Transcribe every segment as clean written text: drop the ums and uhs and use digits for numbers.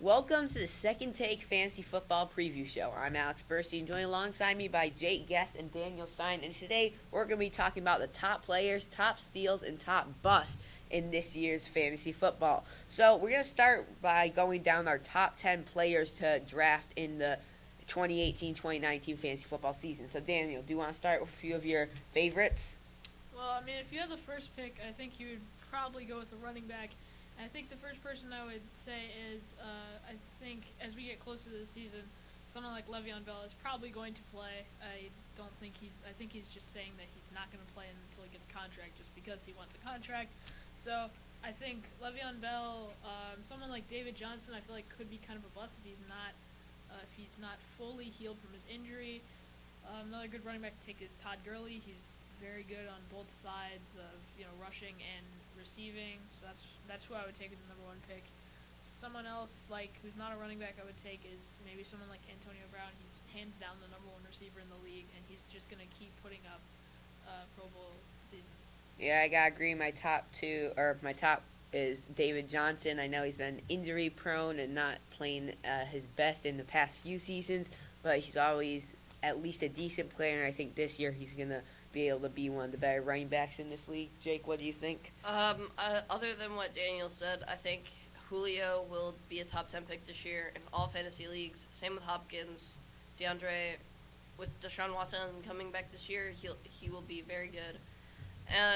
Welcome to the Second Take Fantasy Football Preview Show. I'm Alex Burstein, joined alongside me by Jake Guest and Daniel Stein. And today we're going to be talking about the top players, top steals, and top busts in this year's fantasy football. So we're going to start by going down our top 10 players to draft in the 2018-2019 fantasy football season. So Daniel, do you want to start with a few of your favorites? Well, I mean, if you had the first pick, I think you would probably go with a running back. And I think the first person I would say is, I think as we get closer to the season, someone like Le'Veon Bell is probably going to play. I think he's just saying that he's not going to play until he gets a contract just because he wants a contract. So I think Le'Veon Bell, someone like David Johnson, I feel like could be kind of a bust if he's not fully healed from his injury. Another good running back to take is Todd Gurley. He's very good on both sides of rushing and receiving. So that's who I would take as the number one pick. Someone else who's not a running back I would take is maybe someone like Antonio Brown. He's hands down the number one receiver in the league, and he's just gonna keep putting up Pro Bowl seasons. Yeah, I gotta agree. My top is David Johnson. I know he's been injury prone and not playing his best in the past few seasons, but he's always at least a decent player. And I think this year he's gonna be able to be one of the better running backs in this league. Jake, what do you think? Other than what Daniel said, I think Julio will be a top 10 pick this year in all fantasy leagues. Same with Hopkins, DeAndre. With Deshaun Watson coming back this year, he will be very good.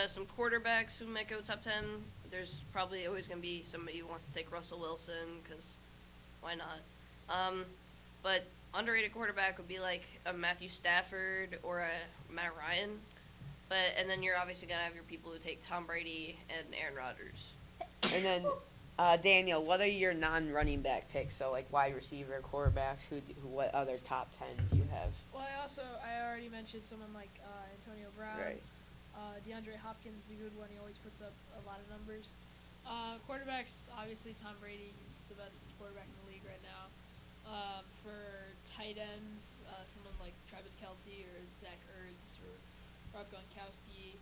Some quarterbacks who might go top 10. There's probably always going to be somebody who wants to take Russell Wilson, because why not? But underrated quarterback would be like a Matthew Stafford or a Matt Ryan. And then you're obviously going to have your people who take Tom Brady and Aaron Rodgers. And then, Daniel, what are your non-running back picks? So, like wide receiver, quarterbacks. What other top 10 do you have? Well, I already mentioned someone like Antonio Brown. Right. DeAndre Hopkins is a good one. He always puts up a lot of numbers. Quarterbacks, obviously Tom Brady. He's the best quarterback in the league right now. For tight ends, someone like Travis Kelce or Zach Ertz or Rob Gronkowski.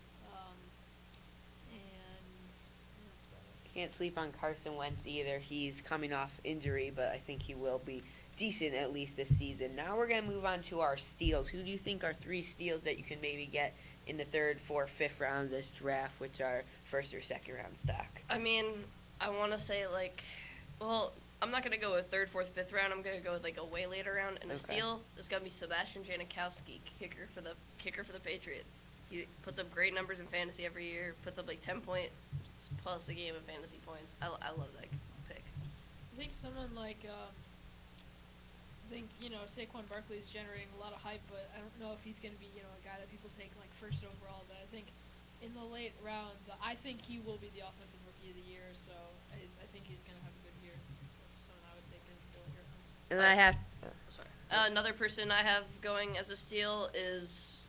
Can't sleep on Carson Wentz either. He's coming off injury, but I think he will be decent at least this season. Now we're going to move on to our steals. Who do you think are 3 steals that you can maybe get in the 3rd, 4th, 5th round of this draft, which are 1st or 2nd round stock? I mean, I want to say I'm not going to go with 3rd, 4th, 5th round. I'm going to go with a way later round. And a steal is going to be Sebastian Janikowski, kicker for the Patriots. He puts up great numbers in fantasy every year. Puts up 10 points plus a game of fantasy points. I love that pick. I think someone like Saquon Barkley is generating a lot of hype, but I don't know if he's going to be a guy that people take first overall. But I think in the late rounds, I think he will be the offensive rookie of the year. So I think he's going to have a good year. That's someone I would take in the later rounds. And I have another person I have going as a steal is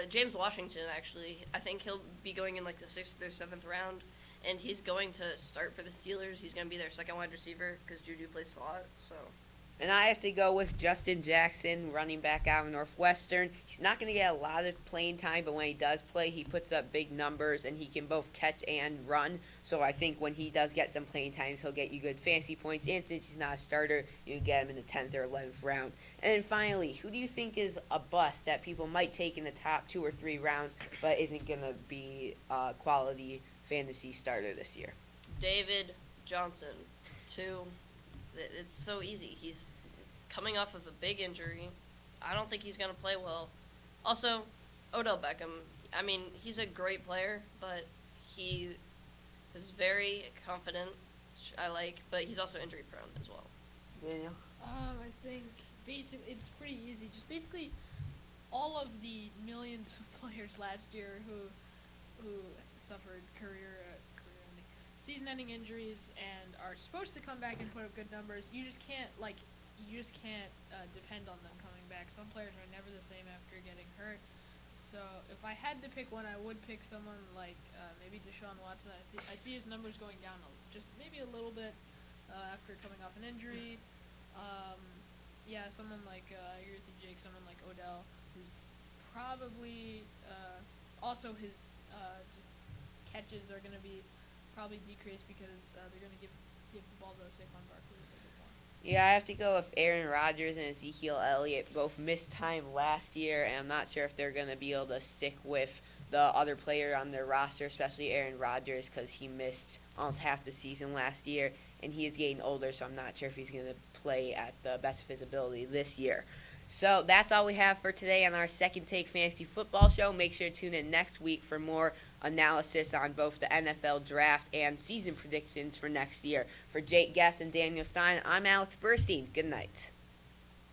James Washington. Actually, I think he'll be going in the 6th or 7th round, and he's going to start for the Steelers. He's going to be their second wide receiver because Juju plays slot. So. And I have to go with Justin Jackson, running back out of Northwestern. He's not going to get a lot of playing time, but when he does play, he puts up big numbers, and he can both catch and run. So I think when he does get some playing times, he'll get you good fantasy points. And since he's not a starter, you can get him in the 10th or 11th round. And then finally, who do you think is a bust that people might take in the top 2 or 3 rounds, but isn't going to be a quality fantasy starter this year? David Johnson, 2. It's so easy. He's coming off of a big injury. I don't think he's going to play well. Also, Odell Beckham. I mean, he's a great player, but he is very confident, which I like, but he's also injury prone as well. Daniel? I think basically it's pretty easy. Just basically all of the millions of players last year who suffered career-ending, season-ending injuries and are supposed to come back and put up good numbers. You just can't depend on them coming back. Some players are never the same after getting hurt. So if I had to pick one, I would pick someone like maybe Deshaun Watson. I see his numbers going down just maybe a little bit after coming off an injury. Someone like I agree with you, Jake. Someone like Odell, who's probably also his just catches are going to be probably decreased because they're going to give the ball to Saquon Barkley. Yeah, I have to go with Aaron Rodgers and Ezekiel Elliott. Both missed time last year, and I'm not sure if they're going to be able to stick with the other player on their roster, especially Aaron Rodgers, because he missed almost half the season last year, and he is getting older, so I'm not sure if he's going to play at the best of his ability this year. So that's all we have for today on our Second Take Fantasy Football Show. Make sure to tune in next week for more analysis on both the NFL draft and season predictions for next year. For Jake Guess and Daniel Stein, I'm Alex Burstein. Good night.